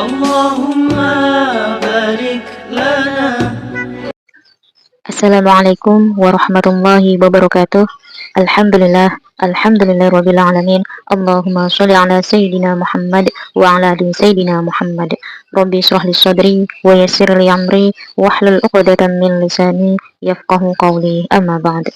اللهم بارك لنا. Assalamualaikum warahmatullahi wabarakatuh. Alhamdulillah alamin. Allahumma sholli ala sayyidina Muhammad wa ala ali sayyidina Muhammad. Rabbi shrah li sadri wa yassir li amri wahlul 'uqdatam min lisani yafqahu qawli. Amma ba'd.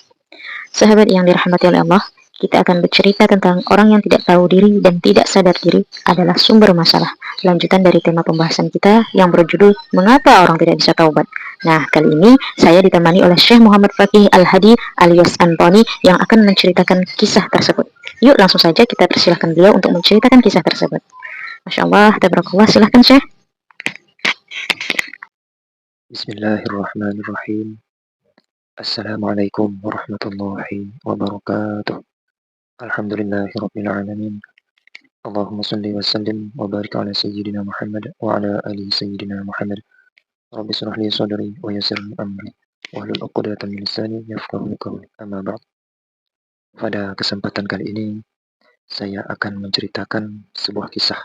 Sahabat yang dirahmati oleh Allah, kita akan bercerita tentang orang yang tidak tahu diri dan tidak sadar diri adalah sumber masalah. Lanjutan dari tema pembahasan kita yang berjudul Mengapa Orang Tidak Bisa Taubat. Nah, kali ini saya ditemani oleh Syekh Muhammad Fakih Al-Hadi alias Antoni yang akan menceritakan kisah tersebut. Yuk langsung saja kita persilahkan beliau untuk menceritakan kisah tersebut. Masya Allah, tabarakallah, silahkan Syekh. Bismillahirrahmanirrahim. Assalamualaikum warahmatullahi wabarakatuh. Alhamdulillahirabbil alamin. Allahumma shalli wa sallim wa barik ala sayyidina Muhammad wa ala ali sayyidina Muhammad. Rabbi shrah li sadri wa yassir li amri wahlul 'uqdatam min lisani yafqahu qawli. Amma ba'd. Pada kesempatan kali ini saya akan menceritakan sebuah kisah.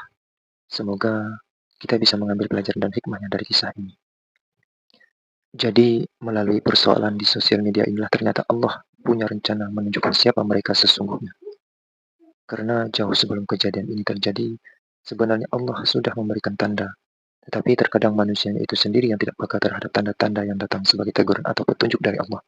Semoga kita bisa mengambil pelajaran dan hikmahnya dari kisah ini. Jadi, melalui persoalan di sosial media inilah ternyata Allah punya rencana menunjukkan siapa mereka sesungguhnya. Karena jauh sebelum kejadian ini terjadi, sebenarnya Allah sudah memberikan tanda. Tetapi terkadang manusianya itu sendiri yang tidak peka terhadap tanda-tanda yang datang sebagai teguran atau petunjuk dari Allah.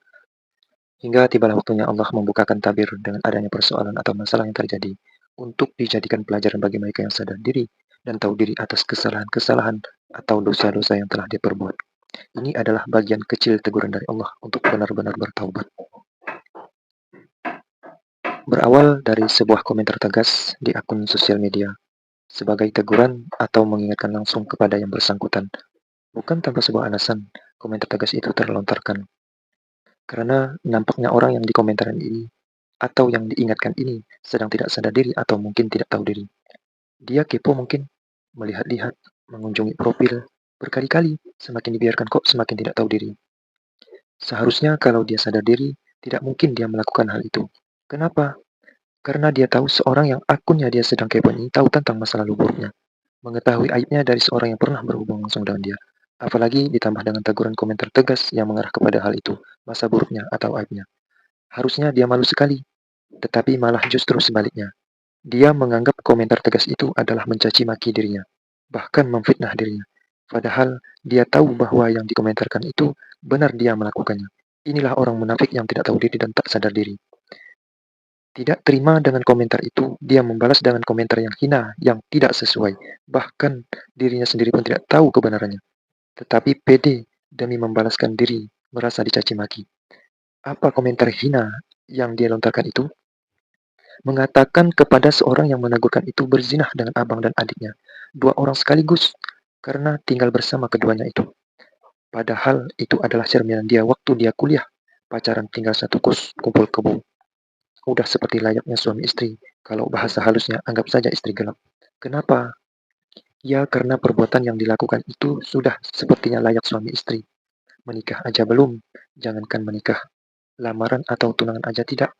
Hingga tibalah waktunya Allah membukakan tabir dengan adanya persoalan atau masalah yang terjadi untuk dijadikan pelajaran bagi mereka yang sadar diri dan tahu diri atas kesalahan-kesalahan atau dosa-dosa yang telah diperbuat. Ini adalah bagian kecil teguran dari Allah untuk benar-benar bertaubat. Berawal dari sebuah komentar tegas di akun sosial media, sebagai teguran atau mengingatkan langsung kepada yang bersangkutan. Bukan tanpa sebuah alasan, komentar tegas itu terlontarkan. Karena nampaknya orang yang dikomentarin ini, atau yang diingatkan ini, sedang tidak sadar diri atau mungkin tidak tahu diri. Dia kepo mungkin, melihat-lihat, mengunjungi profil, berkali-kali, semakin dibiarkan kok semakin tidak tahu diri. Seharusnya kalau dia sadar diri, tidak mungkin dia melakukan hal itu. Kenapa? Karena dia tahu seorang yang akunnya dia sedang kepo ini tahu tentang masa lalu buruknya. Mengetahui aibnya dari seorang yang pernah berhubung langsung dengan dia. Apalagi ditambah dengan teguran komentar tegas yang mengarah kepada hal itu, masa buruknya atau aibnya. Harusnya dia malu sekali, tetapi malah justru sebaliknya. Dia menganggap komentar tegas itu adalah mencaci maki dirinya, bahkan memfitnah dirinya. Padahal dia tahu bahwa yang dikomentarkan itu benar dia melakukannya. Inilah orang munafik yang tidak tahu diri dan tak sadar diri. Tidak terima dengan komentar itu, dia membalas dengan komentar yang hina, yang tidak sesuai. Bahkan dirinya sendiri pun tidak tahu kebenarannya. Tetapi pede demi membalaskan diri, merasa dicaci maki. Apa komentar hina yang dia lontarkan itu? Mengatakan kepada seorang yang menegurkan itu berzinah dengan abang dan adiknya. Dua orang sekaligus, karena tinggal bersama keduanya itu. Padahal itu adalah cerminan dia waktu dia kuliah. Pacaran tinggal satu kos, kumpul kebo. Udah seperti layaknya suami istri. Kalau bahasa halusnya, anggap saja istri gelap. Kenapa? Ya karena perbuatan yang dilakukan itu sudah sepertinya layak suami istri. Menikah aja belum, jangankan menikah. Lamaran atau tunangan aja tidak.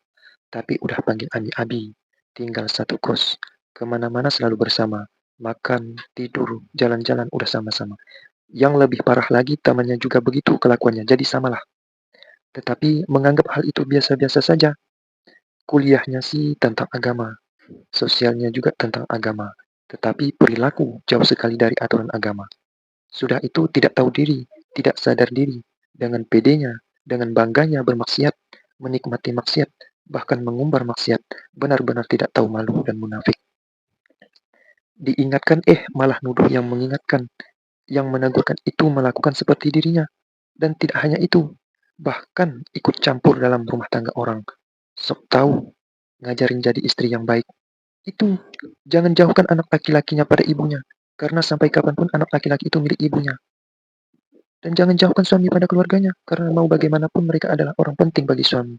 Tapi udah panggil abi-abi. Tinggal satu kos. Kemana-mana selalu bersama. Makan, tidur, jalan-jalan udah sama-sama. Yang lebih parah lagi temannya juga begitu kelakuannya. Jadi samalah. Tetapi menganggap hal itu biasa-biasa saja. Kuliahnya sih tentang agama, sosialnya juga tentang agama, tetapi perilaku jauh sekali dari aturan agama. Sudah itu tidak tahu diri, tidak sadar diri, dengan pedenya, dengan bangganya bermaksiat, menikmati maksiat, bahkan mengumbar maksiat, benar-benar tidak tahu malu dan munafik. Diingatkan malah nuduh yang mengingatkan, yang menegurkan itu melakukan seperti dirinya. Dan tidak hanya itu, bahkan ikut campur dalam rumah tangga orang. Sok tahu, ngajarin jadi istri yang baik. Itu, jangan jauhkan anak laki-lakinya pada ibunya, karena sampai kapanpun anak laki-laki itu milik ibunya. Dan jangan jauhkan suami pada keluarganya, karena mau bagaimanapun mereka adalah orang penting bagi suami.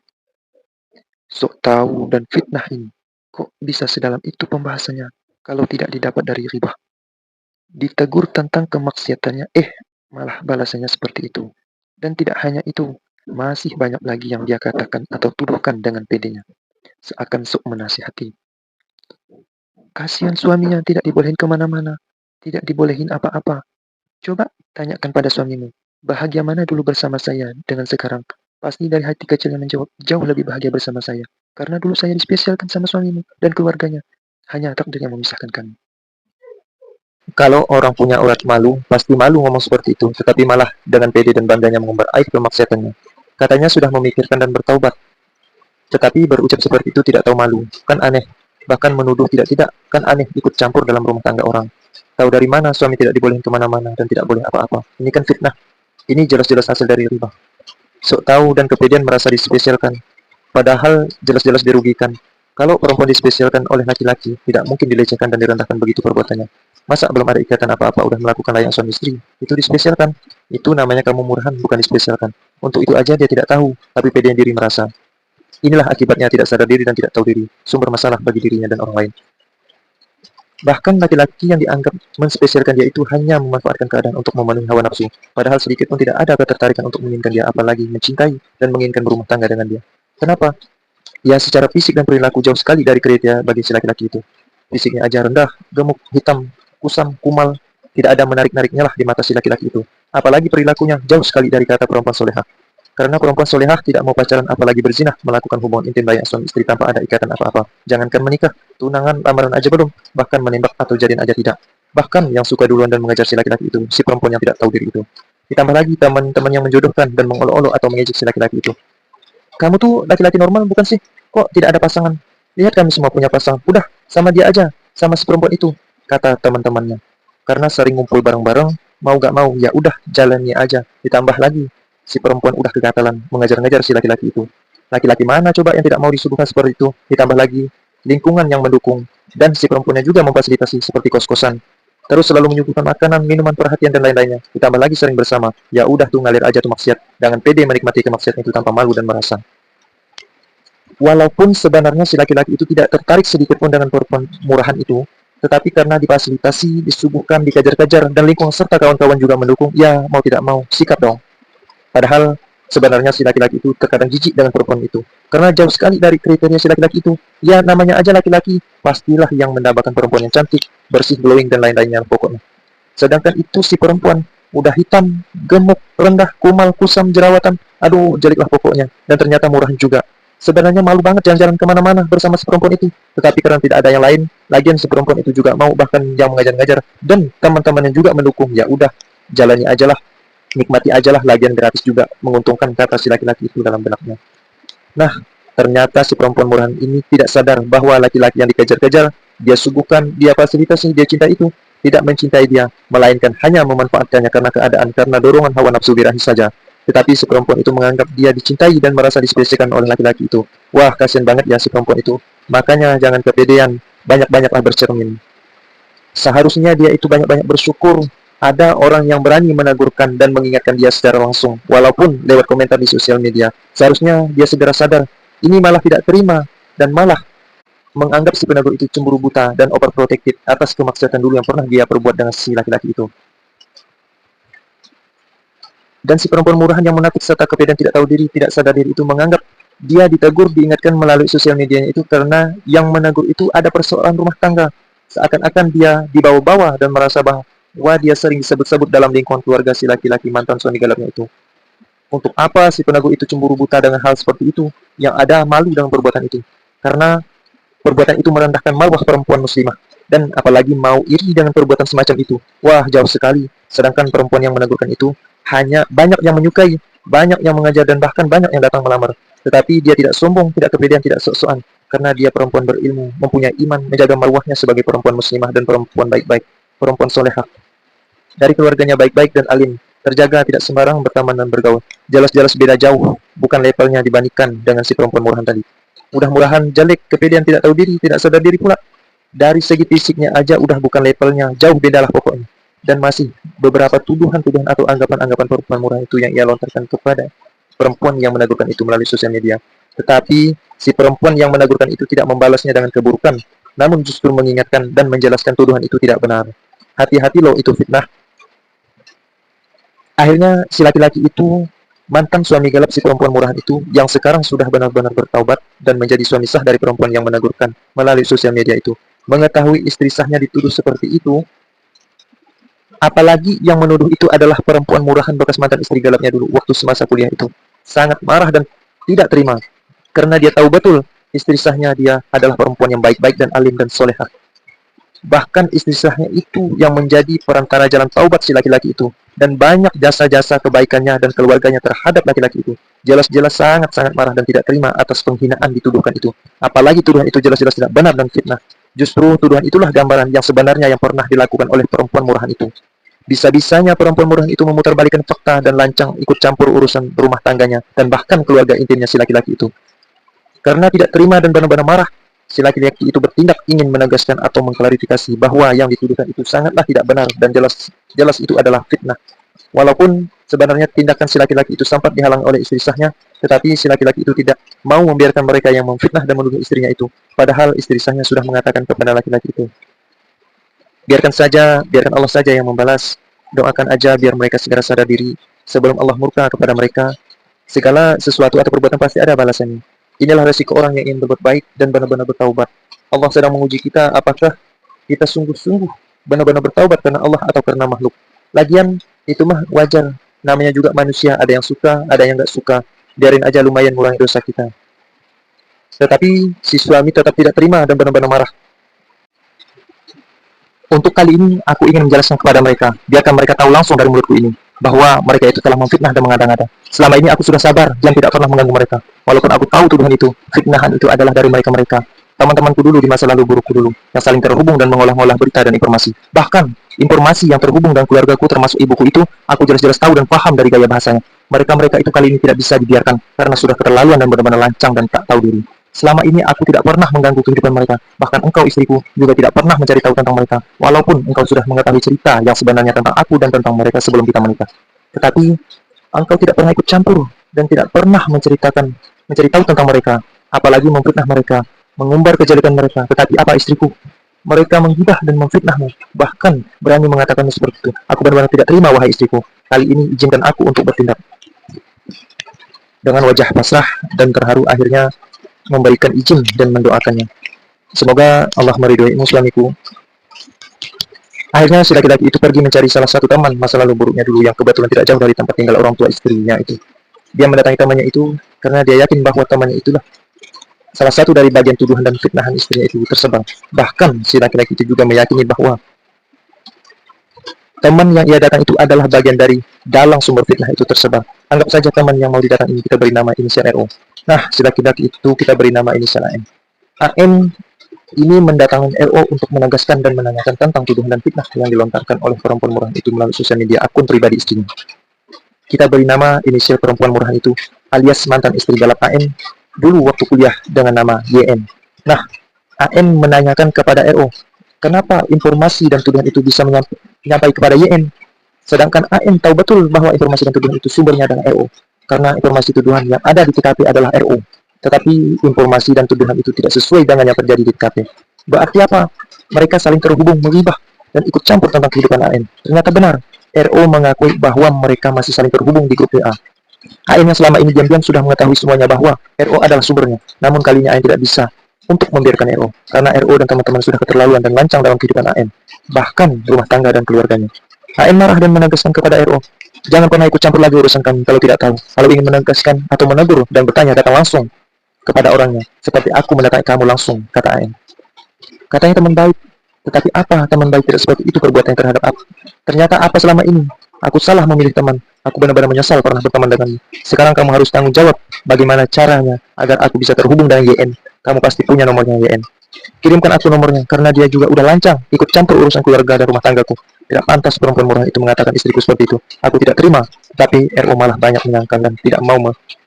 Sok tahu dan fitnah ini, kok bisa sedalam itu pembahasannya, kalau tidak didapat dari riba. Ditegur tentang kemaksiatannya, malah balasannya seperti itu. Dan tidak hanya itu, masih banyak lagi yang dia katakan atau tuduhkan dengan pedenya. Seakan sok menasihati. Kasihan suaminya tidak dibolehin kemana-mana. tidak dibolehin apa-apa. Coba tanyakan pada suamimu, bahagia mana dulu bersama saya dengan sekarang? Pasti dari hati kecilnya menjawab, jauh lebih bahagia bersama saya. Karena dulu saya dispesialkan sama suamimu dan keluarganya. Hanya takdir yang memisahkan kami. Kalau orang punya urat malu, pasti malu ngomong seperti itu, tetapi malah dengan pede dan bangganya mengumbar aib kemaksiatannya. Katanya sudah memikirkan dan bertaubat, tetapi berucap seperti itu tidak tahu malu. Kan aneh. Bahkan menuduh tidak-tidak, kan aneh ikut campur dalam rumah tangga orang. Tahu dari mana suami tidak dibolehin kemana-mana dan tidak boleh apa-apa. Ini kan fitnah. Ini jelas-jelas hasil dari riba. Sok tahu dan kepedean merasa dispesialkan. Padahal jelas-jelas dirugikan. Kalau perempuan dispesialkan oleh laki-laki, tidak mungkin dilecehkan dan direndahkan begitu perbuatannya. Masa belum ada ikatan apa-apa udah melakukan layak suami istri? Itu dispesialkan. Itu namanya kamu murahan, bukan dispesialkan. Untuk itu aja dia tidak tahu, tapi pedean diri merasa. Inilah akibatnya tidak sadar diri dan tidak tahu diri, sumber masalah bagi dirinya dan orang lain. Bahkan laki-laki yang dianggap menspesialkan dia itu hanya memanfaatkan keadaan untuk memenuhi hawa nafsu, padahal sedikit pun tidak ada ketertarikan untuk menginginkan dia, apalagi mencintai dan menginginkan berumah tangga dengan dia. Kenapa? Ya secara fisik dan perilaku jauh sekali dari kriteria bagi si laki-laki itu. Fisiknya aja rendah, gemuk, hitam, kusam, kumal, tidak ada menarik-nariknya lah di mata si laki-laki itu. Apalagi perilakunya jauh sekali dari kata perempuan solehah. Karena perempuan solehah tidak mau pacaran apalagi berzinah, melakukan hubungan intim layak suami istri tanpa ada ikatan apa-apa. Jangankan menikah, tunangan, lamaran aja belum, bahkan menembak atau jadian aja tidak. Bahkan yang suka duluan dan mengejar si laki-laki itu, si perempuan yang tidak tahu diri itu. Ditambah lagi teman-teman yang menjodohkan dan mengolok-olok atau mengejek si laki-laki itu. Kamu tuh laki-laki normal bukan sih? Kok tidak ada pasangan? Lihat kami semua punya pasangan. Udah, sama dia aja, sama si perempuan itu, kata teman-temannya. Karena sering ngumpul bareng-bareng, mau gak mau, ya udah jalannya aja. Ditambah lagi, si perempuan udah kegatalan mengajar-ngajar si laki-laki itu. Laki-laki mana coba yang tidak mau disuguhkan seperti itu? Ditambah lagi lingkungan yang mendukung dan si perempuannya juga memfasilitasi seperti kos-kosan. Terus selalu menyuguhkan makanan, minuman, perhatian dan lain-lainnya. Ditambah lagi sering bersama. Ya udah tuh ngalir aja tuh maksiat. Jangan pede menikmati kemaksiatan itu tanpa malu dan merasa. Walaupun sebenarnya si laki-laki itu tidak tertarik sedikit pun dengan perempuan murahan itu, tetapi karena difasilitasi, disuguhkan, dikejar-kejar, dan lingkungan serta kawan-kawan juga mendukung, ya mau tidak mau, sikap dong. Padahal sebenarnya si laki-laki itu terkadang jijik dengan perempuan itu. Karena jauh sekali dari kriteria si laki-laki itu. Ya namanya aja laki-laki, pastilah yang mendapatkan perempuan yang cantik, bersih, glowing, dan lain-lainnya pokoknya. Sedangkan itu si perempuan, udah hitam, gemuk, rendah, kumal, kusam, jerawatan, aduh jeleklah pokoknya. Dan ternyata murahan juga. Sebenarnya malu banget jalan-jalan kemana-mana bersama si perempuan itu. Tetapi karena tidak ada yang lain, lagian si perempuan itu juga mau bahkan yang mengajar-ngajar. Dan teman-temannya juga mendukung, ya udah jalani aja lah. Nikmati aja lah, lagian gratis juga, menguntungkan kata si laki-laki itu dalam benaknya. Nah, ternyata si perempuan murahan ini tidak sadar bahwa laki-laki yang dikejar-kejar, dia suguhkan, dia fasilitasi, dia cinta itu, tidak mencintai dia, melainkan hanya memanfaatkannya karena keadaan, karena dorongan hawa nafsu birahi saja. Tetapi si perempuan itu menganggap dia dicintai dan merasa dispesialkan oleh laki-laki itu. Wah, kasihan banget ya si perempuan itu. Makanya jangan kepedean, banyak-banyaklah bercermin. Seharusnya dia itu banyak-banyak bersyukur ada orang yang berani menegurkan dan mengingatkan dia secara langsung, walaupun lewat komentar di sosial media. Seharusnya dia segera sadar, ini malah tidak terima, dan malah menganggap si penegur itu cemburu buta dan overprotective atas kemaksiatan dulu yang pernah dia perbuat dengan si laki-laki itu. Dan si perempuan murahan yang munafik serta kepedean tidak tahu diri, tidak sadar diri itu menganggap dia ditegur, diingatkan melalui sosial medianya itu karena yang menegur itu ada persoalan rumah tangga. Seakan-akan dia dibawa-bawa dan merasa bahwa dia sering disebut-sebut dalam lingkungan keluarga si laki-laki mantan suami galapnya itu. Untuk apa si penegur itu cemburu buta dengan hal seperti itu? Yang ada malu dengan perbuatan itu. Karena perbuatan itu merendahkan marwah perempuan muslimah. Dan apalagi mau iri dengan perbuatan semacam itu. Wah, jauh sekali. Sedangkan perempuan yang menegurkan itu hanya banyak yang menyukai, banyak yang mengajar, dan bahkan banyak yang datang melamar. Tetapi dia tidak sombong, tidak kepedean, tidak sok-sokan. Karena dia perempuan berilmu, mempunyai iman, menjaga marwahnya sebagai perempuan muslimah dan perempuan baik-baik, perempuan solehah. Dari keluarganya baik-baik dan alim, terjaga, tidak sembarang berteman dan bergaul. Jelas-jelas beda jauh, bukan levelnya dibandingkan dengan si perempuan murahan tadi. Udah murahan, jelek, kepedean, tidak tahu diri, tidak sadar diri pula. Dari segi fisiknya aja udah bukan levelnya, jauh bedalah pokoknya. Dan masih beberapa tuduhan-tuduhan atau anggapan-anggapan perempuan murah itu yang ia lontarkan kepada perempuan yang menegurkan itu melalui sosial media. Tetapi si perempuan yang menegurkan itu tidak membalasnya dengan keburukan, namun justru mengingatkan dan menjelaskan tuduhan itu tidak benar. Hati-hati loh, itu fitnah. Akhirnya si laki-laki itu, mantan suami gelap si perempuan murahan itu, yang sekarang sudah benar-benar bertaubat dan menjadi suami sah dari perempuan yang menegurkan melalui sosial media itu, mengetahui istri sahnya dituduh seperti itu, Apalagi yang menuduh itu adalah perempuan murahan bekas mantan istri galapnya dulu waktu semasa kuliah itu. Sangat marah dan tidak terima. Karena dia tahu betul istri sahnya dia adalah perempuan yang baik-baik dan alim dan solehah. Bahkan istri sahnya itu yang menjadi perantara jalan taubat si laki-laki itu. Dan banyak jasa-jasa kebaikannya dan keluarganya terhadap laki-laki itu. Jelas-jelas sangat-sangat marah dan tidak terima atas penghinaan dituduhkan itu. Apalagi tuduhan itu jelas-jelas tidak benar dan fitnah. Justru tuduhan itulah gambaran yang sebenarnya yang pernah dilakukan oleh perempuan murahan itu. Bisa-bisanya perempuan murahan itu memutarbalikkan fakta dan lancang ikut campur urusan rumah tangganya dan bahkan keluarga intimnya si laki-laki itu. Karena tidak terima dan benar-benar marah, si laki-laki itu bertindak ingin menegaskan atau mengklarifikasi bahwa yang dituduhkan itu sangatlah tidak benar dan jelas itu adalah fitnah. Walaupun sebenarnya tindakan si laki-laki itu sempat dihalang oleh istri sahnya, tetapi si laki-laki itu tidak mau membiarkan mereka yang memfitnah dan menuduh istrinya itu. Padahal istri sahnya sudah mengatakan kepada laki-laki itu, biarkan saja, biarkan Allah saja yang membalas. Doakan aja biar mereka segera sadar diri sebelum Allah murka kepada mereka. Segala sesuatu atau perbuatan pasti ada balasannya. Inilah resiko orang yang ingin berbuat baik dan benar-benar bertaubat. Allah sedang menguji kita apakah kita sungguh-sungguh benar-benar bertaubat karena Allah atau karena makhluk. Lagian itu mah wajar. Namanya juga manusia, ada yang suka, ada yang nggak suka. Biarin aja lumayan ngurangi dosa kita. Tetapi si suami tetap tidak terima dan benar-benar marah. Untuk kali ini aku ingin menjelaskan kepada mereka, biarkan mereka tahu langsung dari mulutku ini bahwa mereka itu telah memfitnah dan mengada-ngada. Selama ini aku sudah sabar dan tidak pernah mengganggu mereka. Walaupun aku tahu tuduhan itu, fitnahan itu adalah dari mereka-mereka. Teman-temanku dulu di masa lalu burukku dulu, yang saling terhubung dan mengolah-ngolah berita dan informasi. Bahkan, informasi yang terhubung dengan keluargaku termasuk ibuku itu, aku jelas-jelas tahu dan paham dari gaya bahasanya. Mereka-mereka itu kali ini tidak bisa dibiarkan, karena sudah keterlaluan dan benar-benar lancang dan tak tahu diri. Selama ini aku tidak pernah mengganggu kehidupan mereka. Bahkan engkau istriku juga tidak pernah mencari tahu tentang mereka. Walaupun engkau sudah mengetahui cerita yang sebenarnya tentang aku dan tentang mereka sebelum kita menikah. Tetapi engkau tidak pernah ikut campur dan tidak pernah mencari tahu tentang mereka. Apalagi memfitnah mereka, mengumbar kejelekan mereka. Tetapi apa istriku? Mereka menghibah dan memfitnahmu. Bahkan berani mengatakanmu seperti itu. Aku benar-benar tidak terima wahai istriku. Kali ini izinkan aku untuk bertindak. Dengan wajah pasrah dan terharu akhirnya memberikan izin dan mendoakannya. Semoga Allah meridhoimu suamiku. Akhirnya si laki-laki itu pergi mencari salah satu teman masa lalu buruknya dulu yang kebetulan tidak jauh dari tempat tinggal orang tua istrinya itu. Dia mendatangi temannya itu karena dia yakin bahwa temannya itulah salah satu dari bagian tuduhan dan fitnahan istrinya itu tersebar. Bahkan si laki-laki itu juga meyakini bahwa teman yang ia datang itu adalah bagian dari dalang sumber fitnah itu tersebar. Anggap saja teman yang mau didatang ini kita beri nama inisial RO. Nah, si laki-laki itu kita beri nama inisial AM. AM ini mendatangkan RO untuk menegaskan dan menanyakan tentang tuduhan dan fitnah yang dilontarkan oleh perempuan murahan itu melalui sosial media akun pribadi istrinya. Kita beri nama inisial perempuan murahan itu alias mantan istri galap AM dulu waktu kuliah dengan nama YN. Nah, AM menanyakan kepada RO, kenapa informasi dan tuduhan itu bisa menyampai kepada YN? Sedangkan AM tahu betul bahwa informasi dan tuduhan itu sumbernya adalah RO. Karena informasi tuduhan yang ada di TKP adalah RO. Tetapi informasi dan tuduhan itu tidak sesuai dengan yang terjadi di TKP. Berarti apa? Mereka saling terhubung, menghibah, dan ikut campur tentang kehidupan AM. Ternyata benar, RO mengakui bahwa mereka masih saling terhubung di grup WA. AM yang selama ini diam-diam sudah mengetahui semuanya bahwa RO adalah sumbernya. Namun kalinya AM tidak bisa untuk membiarkan RO. Karena RO dan teman-teman sudah keterlaluan dan lancang dalam kehidupan AM. Bahkan rumah tangga dan keluarganya. AM marah dan menegaskan kepada RO, jangan pernah ikut campur lagi urusan kami kalau tidak tahu. Kalau ingin menegaskan atau menegur dan bertanya, datang langsung kepada orangnya. Seperti aku mendatangi kamu langsung, kata AM. Katanya teman baik. Tetapi apa teman baik tidak seperti itu perbuatannya terhadap aku? Ternyata apa selama ini? Aku salah memilih teman. Aku benar-benar menyesal pernah berteman denganmu. Sekarang kamu harus tanggung jawab bagaimana caranya agar aku bisa terhubung dengan YN. Kamu pasti punya nomornya YN. Kirimkan aku nomornya, karena dia juga udah lancang ikut campur urusan keluarga dan rumah tanggaku. Tidak pantas perempuan murah itu mengatakan istriku seperti itu. Aku tidak terima, tapi RO malah banyak menyangkal dan tidak mau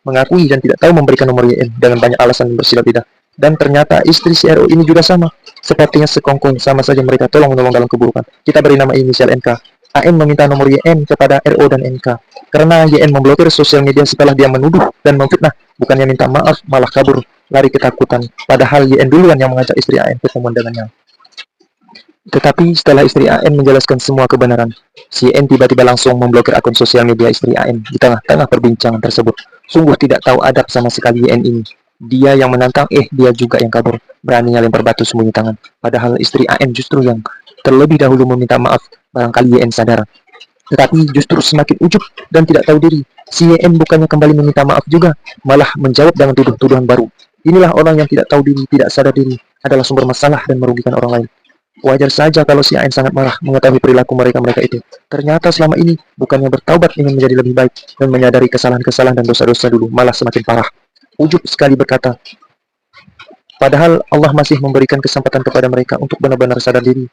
mengakui dan tidak tahu memberikan nomor YN dengan banyak alasan bersila tidak. Dan ternyata istri si RO ini juga sama. Sepertinya sekongkong, sama saja mereka tolong-menolong dalam keburukan. Kita beri nama inisial NK. AM meminta nomor YN kepada RO dan NK. Karena YN memblokir sosial media setelah dia menuduh dan memfitnah. Bukannya minta maaf, malah kabur, lari ketakutan. Padahal YN duluan yang mengajak istri AM ketemuan dengannya. Tetapi setelah istri AM menjelaskan semua kebenaran, si YN tiba-tiba langsung memblokir akun sosial media istri AM di tengah-tengah perbincangan tersebut. Sungguh tidak tahu adab sama sekali YN ini. Dia yang menantang, dia juga yang kabur. Beraninya lempar batu sembunyi tangan. Padahal istri AN justru yang terlebih dahulu meminta maaf. Barangkali YN sadar. Tetapi justru semakin ujub dan tidak tahu diri. Si YN bukannya kembali meminta maaf juga, malah menjawab dengan tuduhan baru. Inilah orang yang tidak tahu diri, tidak sadar diri, adalah sumber masalah dan merugikan orang lain. Wajar saja kalau si AN sangat marah mengetahui perilaku mereka-mereka itu. Ternyata selama ini bukannya bertaubat ingin menjadi lebih baik dan menyadari kesalahan-kesalahan dan dosa-dosa dulu, malah semakin parah. Ujub sekali berkata, padahal Allah masih memberikan kesempatan kepada mereka untuk benar-benar sadar diri.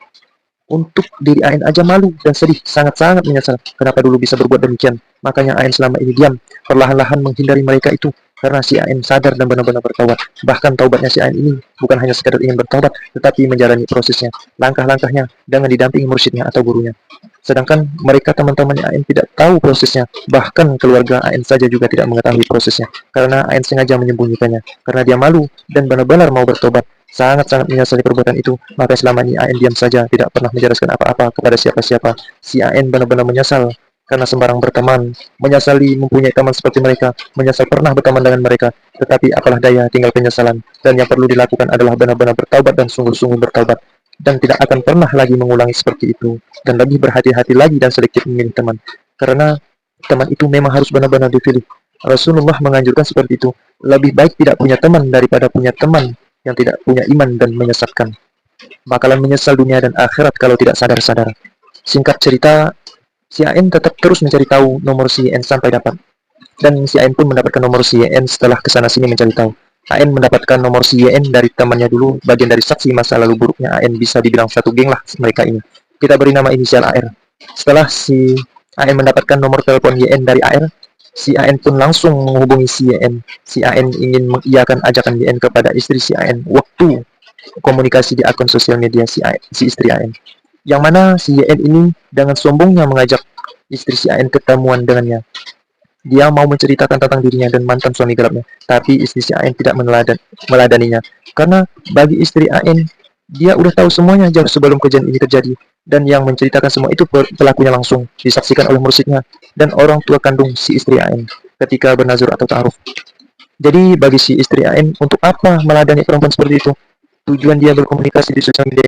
Untuk diri AN aja malu dan sedih, sangat-sangat menyesal kenapa dulu bisa berbuat demikian. Makanya AN selama ini diam, perlahan-lahan menghindari mereka itu karena si AN sadar dan benar-benar bertaubat. Bahkan taubatnya si AN ini bukan hanya sekadar ingin bertaubat, tetapi menjalani prosesnya, langkah-langkahnya dengan didampingi mursyidnya atau gurunya. Sedangkan mereka teman-temannya AN tidak tahu prosesnya, bahkan keluarga AN saja juga tidak mengetahui prosesnya, karena AN sengaja menyembunyikannya, karena dia malu dan benar-benar mau bertobat. Sangat-sangat menyesali perbuatan itu, maka selama ini AN diam saja, tidak pernah menjelaskan apa-apa kepada siapa-siapa. Si AN benar-benar menyesal karena sembarang berteman, menyesali mempunyai teman seperti mereka, menyesal pernah berteman dengan mereka, tetapi apalah daya, tinggal penyesalan. Dan yang perlu dilakukan adalah benar-benar bertaubat dan sungguh-sungguh bertaubat, dan tidak akan pernah lagi mengulangi seperti itu, dan lebih berhati-hati lagi dan selektif memilih teman, karena teman itu memang harus benar-benar dipilih. Rasulullah menganjurkan seperti itu, lebih baik tidak punya teman daripada punya teman yang tidak punya iman dan menyesatkan. Bakalan menyesal dunia dan akhirat kalau tidak sadar-sadar. Singkat cerita, si AN tetap terus mencari tahu nomor si YN sampai dapat. Dan si AN pun mendapatkan nomor si YN setelah kesana sini mencari tahu. AN mendapatkan nomor si YN dari temannya dulu, bagian dari saksi masa lalu buruknya AN, bisa dibilang satu geng lah mereka ini. Kita beri nama inisial AR. Setelah si AN mendapatkan nomor telepon YN dari AR, si AN pun langsung menghubungi si YN. Si AN ingin mengiyakan ajakan YN kepada istri si AN waktu komunikasi di akun sosial media si istri AN. Yang mana si YN ini dengan sombongnya mengajak istri si AN ketemuan dengannya. Dia mau menceritakan tentang dirinya dan mantan suami gelapnya, tapi istri si AN tidak meladaninya. Karena bagi istri AN, dia udah tahu semuanya jauh sebelum kejadian ini terjadi. Dan yang menceritakan semua itu pelakunya langsung disaksikan oleh mursyidnya dan orang tua kandung si istri AN ketika bernazur atau ta'aruf. Jadi bagi si istri AN, untuk apa meladani perempuan seperti itu? Tujuan dia berkomunikasi di sosial media